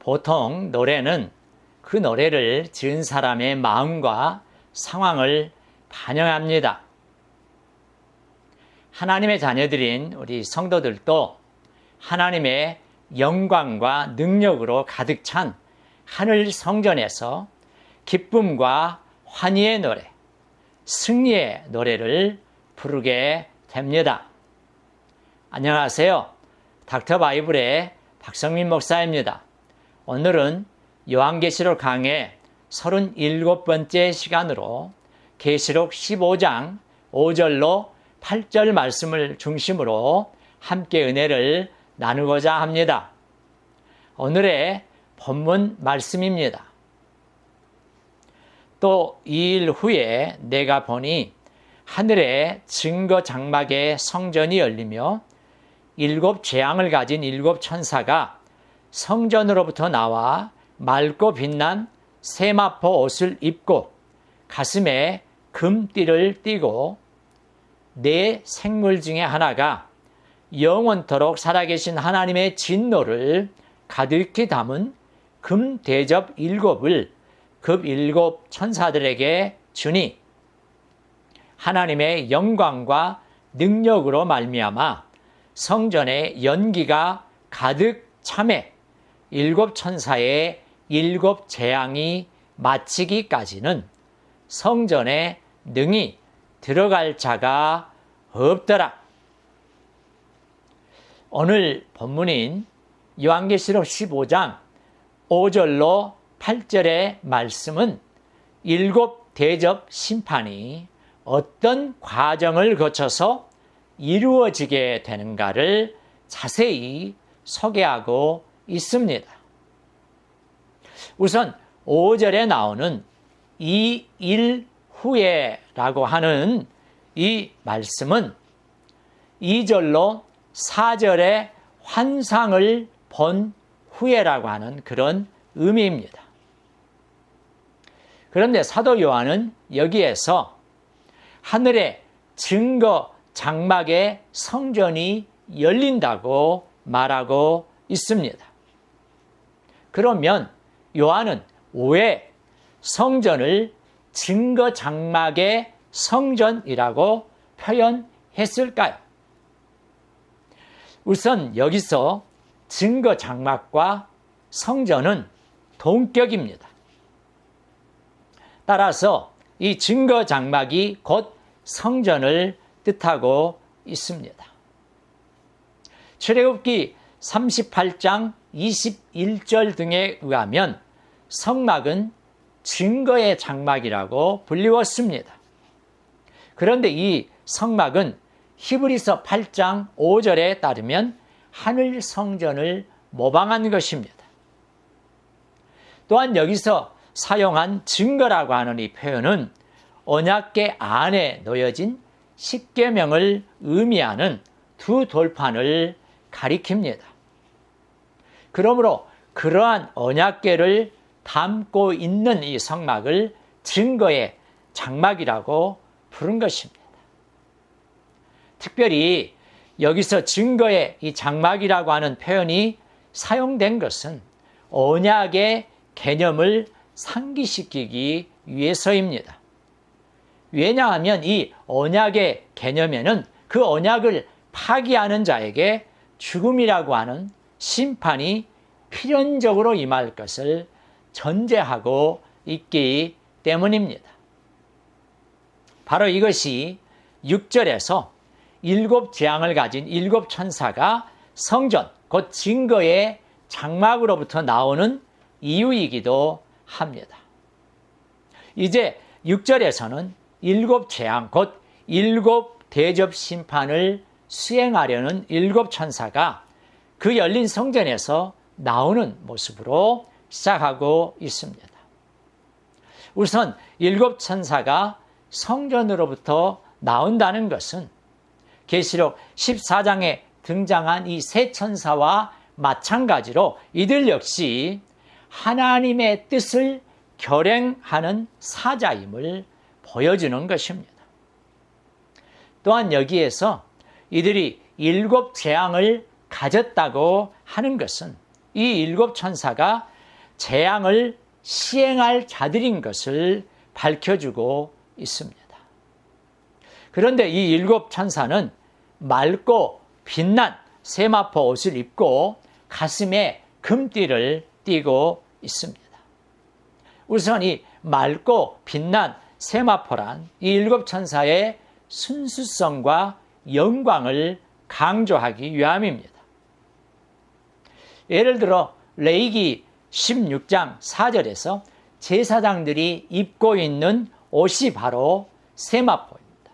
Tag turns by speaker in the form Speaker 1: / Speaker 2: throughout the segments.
Speaker 1: 보통 노래는 그 노래를 지은 사람의 마음과 상황을 반영합니다. 하나님의 자녀들인 우리 성도들도 하나님의 영광과 능력으로 가득 찬 하늘 성전에서 기쁨과 환희의 노래, 승리의 노래를 부르게 됩니다. 안녕하세요. 닥터 바이블의 박성민 목사입니다. 오늘은 요한계시록 강의 37번째 시간으로 계시록 15장 5절로 8절 말씀을 중심으로 함께 은혜를 나누고자 합니다. 오늘의 본문 말씀입니다. 또 2일 후에 내가 보니 하늘의 증거 장막의 성전이 열리며 7 재앙을 가진 7 천사가 성전으로부터 나와 맑고 빛난 세마포 옷을 입고 가슴에 금띠를 띠고 네 생물 중에 하나가 영원토록 살아계신 하나님의 진노를 가득히 담은 금 대접 7을 급 7 천사들에게 주니 하나님의 영광과 능력으로 말미암아 성전에 연기가 가득 참에 7 천사의 7 재앙이 마치기까지는 성전에 능히 들어갈 자가 없더라. 오늘 본문인 요한계시록 15장 5절로 8절의 말씀은 7 대접 심판이 어떤 과정을 거쳐서 이루어지게 되는가를 자세히 소개하고 있습니다. 우선 5절에 나오는 2일 후에 라고 하는 이 말씀은 2절로 4절의 환상을 본 후에라고 하는 그런 의미입니다. 그런데 사도 요한은 여기에서 하늘의 증거 장막의 성전이 열린다고 말하고 있습니다. 그러면 요한은 왜 성전을 증거 장막의 성전이라고 표현했을까요? 우선 여기서 증거 장막과 성전은 동격입니다. 따라서 이 증거 장막이 곧 성전을 뜻하고 있습니다. 출애굽기 38장 21절 등에 의하면 성막은 증거의 장막이라고 불리웠습니다. 그런데 이 성막은 히브리서 8장 5절에 따르면 하늘 성전을 모방한 것입니다. 또한 여기서 사용한 증거라고 하는 이 표현은 언약궤 안에 놓여진 십계명을 의미하는 2 돌판을 가리킵니다. 그러므로 그러한 언약궤를 담고 있는 이 성막을 증거의 장막이라고 부른 것입니다. 특별히 여기서 증거의 이 장막이라고 하는 표현이 사용된 것은 언약의 개념을 상기시키기 위해서입니다. 왜냐하면 이 언약의 개념에는 그 언약을 파기하는 자에게 죽음이라고 하는 심판이 필연적으로 임할 것을 전제하고 있기 때문입니다. 바로 이것이 6절에서 7 재앙을 가진 7 천사가 성전, 곧 증거의 장막으로부터 나오는 이유이기도 합니다. 이제 6절에서는 7 재앙, 곧 7 대접 심판을 수행하려는 7 천사가 그 열린 성전에서 나오는 모습으로 시작하고 있습니다. 우선 7 천사가 성전으로부터 나온다는 것은 계시록 14장에 등장한 이 세 천사와 마찬가지로 이들 역시 하나님의 뜻을 결행하는 사자임을 보여주는 것입니다. 또한 여기에서 이들이 7 재앙을 가졌다고 하는 것은 이 7 천사가 재앙을 시행할 자들인 것을 밝혀주고 있습니다. 그런데 이 일곱 천사는 맑고 빛난 세마포 옷을 입고 가슴에 금띠를 띠고 있습니다. 우선 이 맑고 빛난 세마포란 이 일곱 천사의 순수성과 영광을 강조하기 위함입니다. 예를 들어 레위기 16장 4절에서 제사장들이 입고 있는 옷이 바로 세마포입니다.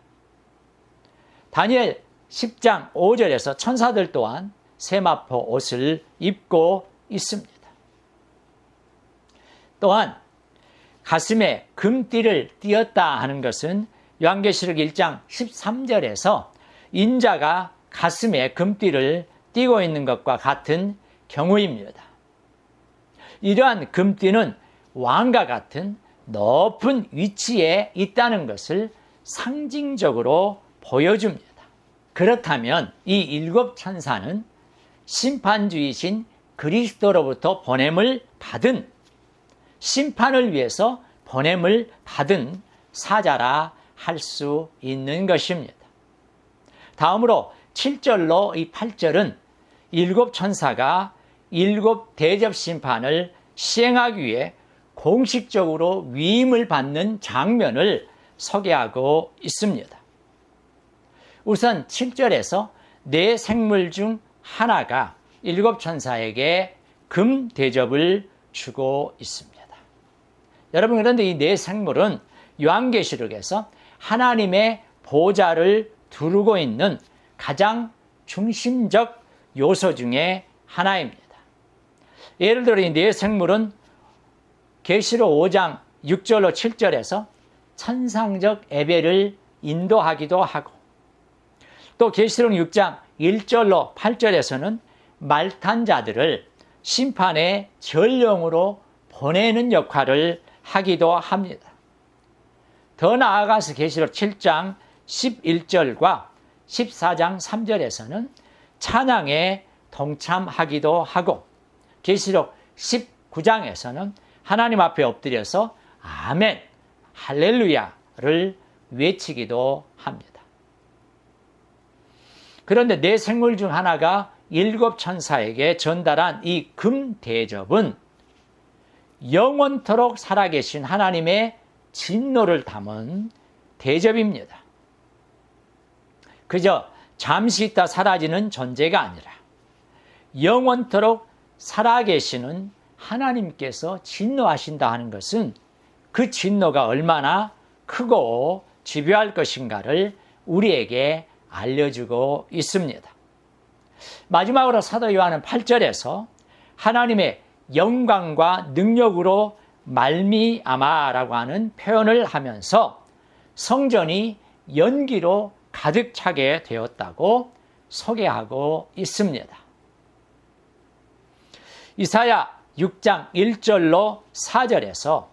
Speaker 1: 다니엘 10장 5절에서 천사들 또한 세마포 옷을 입고 있습니다. 또한 가슴에 금띠를 띠었다 하는 것은 요한계시록 1장 13절에서 인자가 가슴에 금띠를 띠고 있는 것과 같은 경우입니다. 이러한 금띠는 왕과 같은 높은 위치에 있다는 것을 상징적으로 보여줍니다. 그렇다면 이 일곱 천사는 심판주이신 그리스도로부터 보냄을 받은, 심판을 위해서 보냄을 받은 사자라 할 수 있는 것입니다. 다음으로 7절로 이 8절은 일곱 천사가 일곱 대접 심판을 시행하기 위해 공식적으로 위임을 받는 장면을 소개하고 있습니다. 우선 7절에서 네 생물 중 하나가 일곱 천사에게 금 대접을 주고 있습니다. 여러분, 그런데 이 네 생물은 요한계시록에서 하나님의 보좌를 두르고 있는 가장 중심적 요소 중에 하나입니다. 예를 들어 이 네 생물은 계시록 5장 6절로 7절에서 천상적 예배를 인도하기도 하고, 또 계시록 6장 1절로 8절에서는 말탄 자들을 심판의 전령으로 보내는 역할을 하기도 합니다. 더 나아가서 계시록 7장 11절과 14장 3절에서는 찬양에 동참하기도 하고, 계시록 19장에서는 하나님 앞에 엎드려서 아멘, 할렐루야를 외치기도 합니다. 그런데 네 생물 중 하나가 일곱 천사에게 전달한 이 금 대접은 영원토록 살아계신 하나님의 진노를 담은 대접입니다. 그저 잠시 있다 사라지는 존재가 아니라 영원토록 살아계시는 하나님께서 진노하신다 하는 것은 그 진노가 얼마나 크고 집요할 것인가를 우리에게 알려주고 있습니다. 마지막으로 사도 요한은 8절에서 하나님의 영광과 능력으로 말미암아라고 하는 표현을 하면서 성전이 연기로 가득 차게 되었다고 소개하고 있습니다. 이사야 6장 1절로 4절에서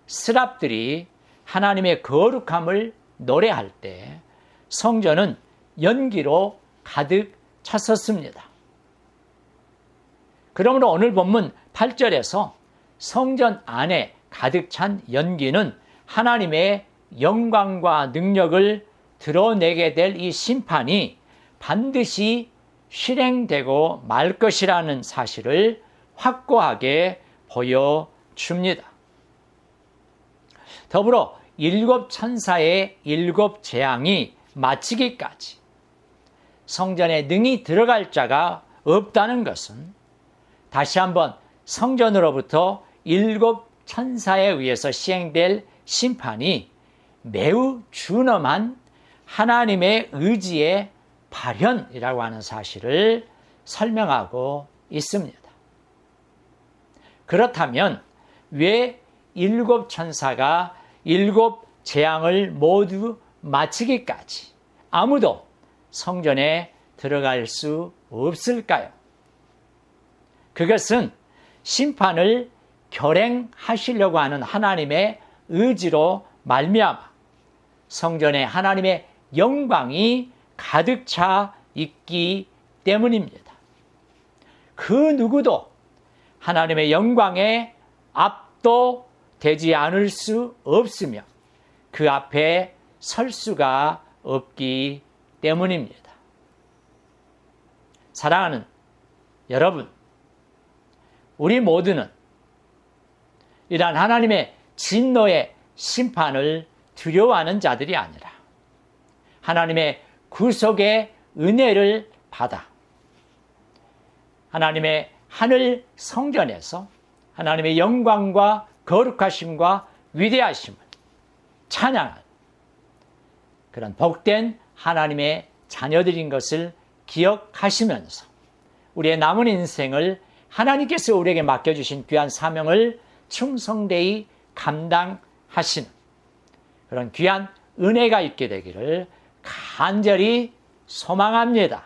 Speaker 1: 스랍들이 하나님의 거룩함을 노래할 때 성전은 연기로 가득 찼었습니다. 그러므로 오늘 본문 8절에서 성전 안에 가득 찬 연기는 하나님의 영광과 능력을 드러내게 될 이 심판이 반드시 실행되고 말 것이라는 사실을 확고하게 보여줍니다. 더불어 일곱 천사의 일곱 재앙이 마치기까지 성전에 능히 들어갈 자가 없다는 것은 다시 한번 성전으로부터 일곱 천사에 의해서 시행될 심판이 매우 준엄한 하나님의 의지의 발현이라고 하는 사실을 설명하고 있습니다. 그렇다면 왜 일곱 천사가 일곱 재앙을 모두 마치기까지 아무도 성전에 들어갈 수 없을까요? 그것은 심판을 결행하시려고 하는 하나님의 의지로 말미암아 성전에 하나님의 영광이 가득 차 있기 때문입니다. 그 누구도 하나님의 영광에 압도되지 않을 수 없으며 그 앞에 설 수가 없기 때문입니다. 사랑하는 여러분, 우리 모두는 이러한 하나님의 진노의 심판을 두려워하는 자들이 아니라 하나님의 구속의 은혜를 받아 하나님의 하늘 성전에서 하나님의 영광과 거룩하심과 위대하심을 찬양하는 그런 복된 하나님의 자녀들인 것을 기억하시면서 우리의 남은 인생을 하나님께서 우리에게 맡겨주신 귀한 사명을 충성되이 감당하시는 그런 귀한 은혜가 있게 되기를 간절히 소망합니다.